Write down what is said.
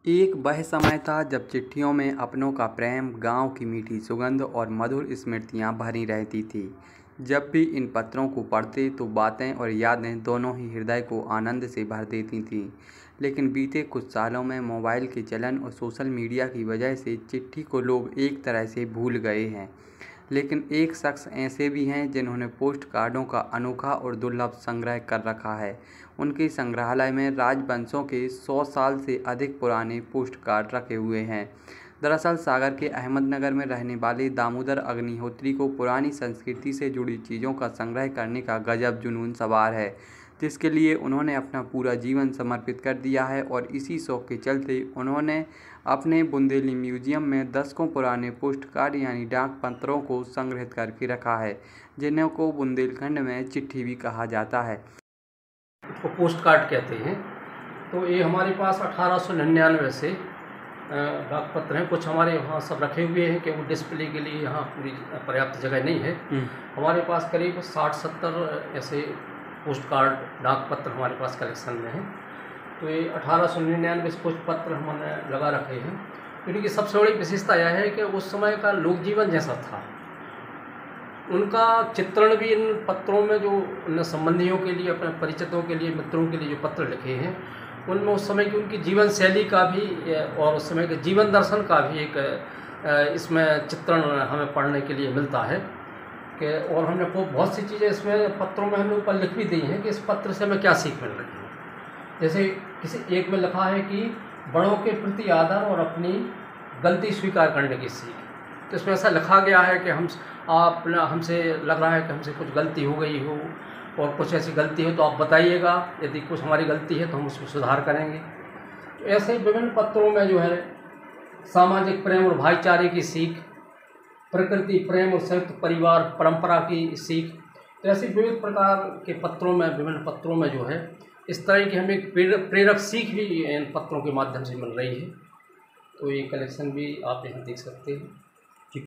एक वह समय था जब चिट्ठियों में अपनों का प्रेम, गांव की मीठी सुगंध और मधुर स्मृतियां भरी रहती थी। जब भी इन पत्रों को पढ़ते तो बातें और यादें दोनों ही हृदय को आनंद से भर देती थीं। लेकिन बीते कुछ सालों में मोबाइल के चलन और सोशल मीडिया की वजह से चिट्ठी को लोग एक तरह से भूल गए हैं। लेकिन एक शख्स ऐसे भी हैं जिन्होंने पोस्ट कार्डों का अनोखा और दुर्लभ संग्रह कर रखा है। उनके संग्रहालय में राजवंशों के 100 साल से अधिक पुराने पोस्ट कार्ड रखे हुए हैं। दरअसल सागर के अहमदनगर में रहने वाले दामोदर अग्निहोत्री को पुरानी संस्कृति से जुड़ी चीज़ों का संग्रह करने का गजब जुनून सवार है, जिसके लिए उन्होंने अपना पूरा जीवन समर्पित कर दिया है। और इसी शौक के चलते उन्होंने अपने बुंदेली म्यूजियम में दशकों पुराने पोस्ट कार्ड यानी डाक पत्रों को संग्रहित करके रखा है, जिन्हें को बुंदेलखंड में चिट्ठी भी कहा जाता है। इसको पोस्ट कार्ड कहते हैं। तो ये हमारे पास 1899 से डाक पत्र हैं। कुछ हमारे यहाँ सब रखे हुए हैं कि वो डिस्प्ले के लिए यहाँ पूरी पर्याप्त जगह नहीं है। हमारे पास करीब 60-70 ऐसे पोस्ट कार्ड डाक पत्र हमारे पास कलेक्शन में हैं। तो ये 1899 पोस्ट पत्र हमने लगा रखे हैं। इनकी सबसे बड़ी विशेषता यह है कि उस समय का लोक जीवन जैसा था, उनका चित्रण भी इन पत्रों में, जो उन संबंधियों के लिए, अपने परिचितों के लिए, मित्रों के लिए जो पत्र लिखे हैं, उनमें उस समय की उनकी जीवन शैली का भी और उस समय के जीवन दर्शन का भी एक इसमें चित्रण हमें पढ़ने के लिए मिलता है कि और हमने बहुत सी चीज़ें इसमें पत्रों में हमने ऊपर लिख भी दी हैं कि इस पत्र से हमें क्या सीख मिल रही है। जैसे किसी एक में लिखा है कि बड़ों के प्रति आदर और अपनी गलती स्वीकार करने की सीख। तो इसमें ऐसा लिखा गया है कि हमसे लग रहा है कि हमसे कुछ गलती हो गई हो और कुछ ऐसी गलती हो तो आप बताइएगा, यदि कुछ हमारी गलती है तो हम उसमें सुधार करेंगे। तो ऐसे विभिन्न पत्रों में जो है सामाजिक प्रेम और भाईचारे की सीख, प्रकृति प्रेम और संयुक्त परिवार परंपरा की सीख, तो ऐसे विविध प्रकार के पत्रों में, विभिन्न पत्रों में जो है इस तरह की हमें एक प्रेरक सीख भी इन पत्रों के माध्यम से मिल रही है। तो ये कलेक्शन भी आप यहाँ देख सकते हैं।